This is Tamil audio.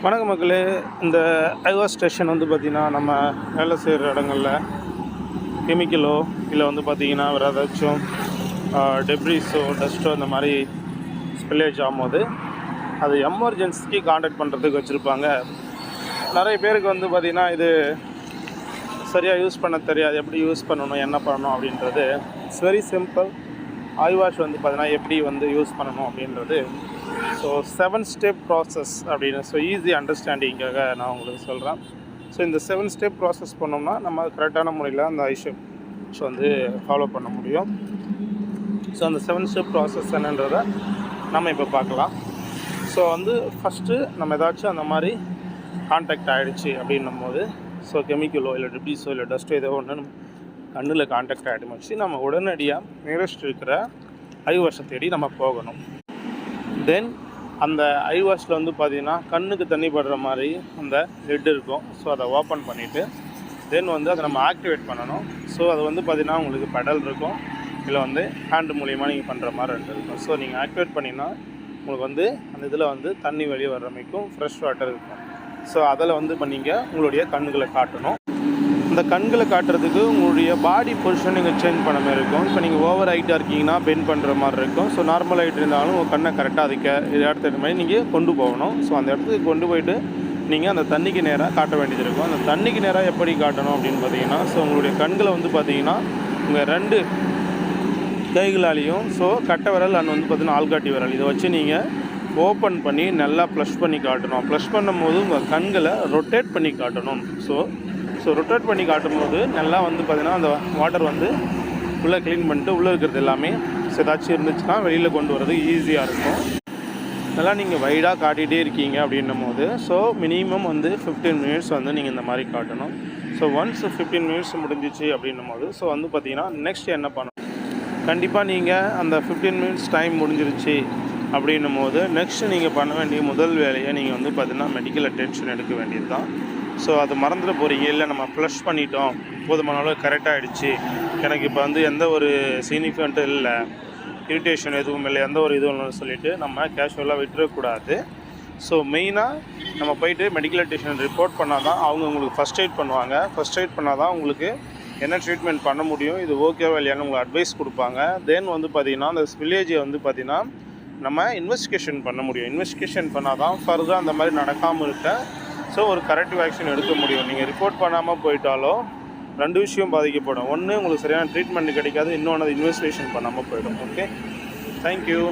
வணக்க மக்களே. இந்த ஐவா ஸ்டேஷன் வந்து பார்த்திங்கன்னா நம்ம வேலை செய்கிற இடங்களில் கெமிக்கலோ இல்லை வந்து பார்த்திங்கன்னா வேறு ஏதாச்சும் டெப்ரிஸோ டஸ்ட்டோ இந்த மாதிரி ஸ்பில்லேஜ் ஆகும்போது அது எமர்ஜென்சிக்கு காண்டாக்ட் பண்ணுறதுக்கு வச்சுருப்பாங்க. நிறைய பேருக்கு வந்து பார்த்திங்கன்னா இது சரியாக யூஸ் பண்ண தெரியாது, எப்படி யூஸ் பண்ணணும் என்ன பண்ணணும் அப்படின்றது. It's very simple. I wash வந்து பார்த்திங்கன்னா எப்படி வந்து யூஸ் பண்ணணும் அப்படின்றது. ஸோ 7 ஸ்டெப் ப்ராசஸ் அப்படின்னு ஈஸி அண்டர்ஸ்டாண்டிங்காக நான் உங்களுக்கு சொல்கிறேன். ஸோ இந்த 7 ஸ்டெப் ப்ராசஸ் பண்ணோம்னா நம்ம கரெக்டான முறையில் அந்த ஐஷப்ஸ் வந்து ஃபாலோ பண்ண முடியும். ஸோ அந்த 7 ஸ்டெப் ப்ராசஸ் என்னன்றதை நம்ம இப்போ பார்க்கலாம். ஸோ வந்து ஃபஸ்ட்டு நம்ம ஏதாச்சும் அந்த மாதிரி கான்டாக்ட் ஆகிடுச்சு அப்படின்னும் போது கெமிக்கலோ இல்லை டெப்ரிஸோ இல்லை டஸ்ட்டோ ஏதோ ஒன்று நம்ம கண்ணில் கான்டாக்ட் ஆகிடுச்சு, நம்ம உடனடியாக நியரஸ்ட் இருக்கிற ஐ வாஷை தேடி நம்ம போகணும். தென் அந்த ஐ வாஷில் வந்து பார்த்திங்கன்னா கண்ணுக்கு தண்ணி படுற மாதிரி அந்த லெட் இருக்கும். ஸோ அதை ஓப்பன் பண்ணிவிட்டு தென் வந்து அதை நம்ம ஆக்டிவேட் பண்ணணும். ஸோ அது வந்து பார்த்திங்கன்னா உங்களுக்கு பெடல் இருக்கும், இல்லை வந்து ஹேண்டு மூலிமா நீங்கள் பண்ணுற மாதிரி இருக்கும். ஸோ நீங்கள் ஆக்டிவேட் பண்ணிங்கன்னா உங்களுக்கு வந்து அந்த இதில் வந்து தண்ணி வெளியே வர்ற மாதிரிக்கும் ஃப்ரெஷ் வாட்டர் இருக்கும். ஸோ அதில் வந்து நீங்கள் உங்களுடைய கண்களை காட்டணும். இந்த கண்களை காட்டுறதுக்கு உங்களுடைய பாடி பொசிஷன் நீங்கள் சேஞ்ச் பண்ண மாதிரி இருக்கும். இப்போ நீங்கள் ஓவர் ஹைட்டாக இருக்கீங்கன்னா பெண்ட் பண்ணுற மாதிரி இருக்கும். ஸோ நார்மல் ஹைட் இருந்தாலும் உங்கள் கண்ணை கரெக்டாக அதுக்கு இடத்துக்கு மாதிரி நீங்கள் கொண்டு போகணும். ஸோ அந்த இடத்துக்கு கொண்டு போயிட்டு நீங்கள் அந்த தண்ணிக்கு நேராக காட்ட வேண்டியது இருக்கும். அந்த தண்ணிக்கு நேராக எப்படி காட்டணும் அப்படின்னு பார்த்தீங்கன்னா, உங்களுடைய கண்களை வந்து பார்த்தீங்கன்னா உங்கள் 2 கைகளாலையும் கட்டை விரல் அண்ட் வந்து பார்த்தீங்கன்னா ஆள்காட்டி விரல் இதை வச்சு நீங்கள் ஓப்பன் பண்ணி நல்லா ப்ளஷ் பண்ணி காட்டணும். ப்ளஷ் பண்ணும்போது உங்கள் கண்களை ரொட்டேட் பண்ணி காட்டணும். ஸோ ரொட்டேட் பண்ணி காட்டும்போது நல்லா வந்து பார்த்திங்கன்னா அந்த வாட்டர் வந்து உள்ளே க்ளீன் பண்ணிட்டு உள்ளே இருக்கிறது எல்லாமே ஏதாச்சும் இருந்துச்சுன்னா வெளியில் கொண்டு வரது ஈஸியாக இருக்கும். நல்லா நீங்கள் வைடாக காட்டிகிட்டே இருக்கீங்க அப்படின்னும் போது மினிமம் வந்து 15 மினிட்ஸ் வந்து நீங்கள் இந்த மாதிரி காட்டணும். ஒன்ஸ் 15 மினிட்ஸ் முடிஞ்சிச்சு அப்படின்னும் போது வந்து பார்த்திங்கன்னா நெக்ஸ்ட் என்ன பண்ணணும், கண்டிப்பாக நீங்கள் அந்த 15 மினிட்ஸ் டைம் முடிஞ்சிருச்சு அப்படின்னும் போது நெக்ஸ்ட்டு நீங்கள் பண்ண வேண்டிய முதல் வேலையை நீங்கள் வந்து பார்த்திங்கன்னா மெடிக்கல் அட்டென்ஷன் எடுக்க வேண்டியது தான். அது மறந்துட போகிறீங்க, இல்லை நம்ம ஃப்ளஷ் பண்ணிட்டோம், போதுமான அளவு கரெக்டாகிடுச்சு, எனக்கு இப்போ வந்து எந்த ஒரு சிக்னிஃபிகண்ட்டும் இல்லை, இரிட்டேஷன் எதுவும் இல்லை, எந்த ஒரு இதுவும் இல்லைன்னு சொல்லிவிட்டு நம்ம கேஷுவலாக விட்டுறக்கூடாது. மெயினாக நம்ம போயிட்டு மெடிக்கல் அட்டென்ஷன் ரிப்போர்ட் பண்ணால் தான் அவங்க உங்களுக்கு ஃபஸ்ட் எய்ட் பண்ணுவாங்க. ஃபஸ்ட் எய்ட் பண்ணால் தான் உங்களுக்கு என்ன ட்ரீட்மெண்ட் பண்ண முடியும், இது ஓகேவா இல்லையான்னு உங்களுக்கு அட்வைஸ் கொடுப்பாங்க. தென் வந்து பார்த்திங்கன்னா அந்த வில்லேஜை வந்து பார்த்திங்கன்னா நம்ம இன்வெஸ்டிகேஷன் பண்ண முடியும். இன்வெஸ்டிகேஷன் பண்ணால் தான் ஃபர்தராக அந்த மாதிரி நடக்காமல் இருக்க ஒரு கரெக்டிவ் ஆக்ஷன் எடுக்க முடியும். நீங்கள் ரிப்போர்ட் பண்ணாமல் போயிட்டாலோ 2 விஷயம் பாதிக்கப்படும். ஒன்று உங்களுக்கு சரியான ட்ரீட்மெண்ட் கிடைக்காது, இன்னொன்று இன்வெஸ்டிகேஷன் பண்ணாமல் போயிடும். Okay, thank you.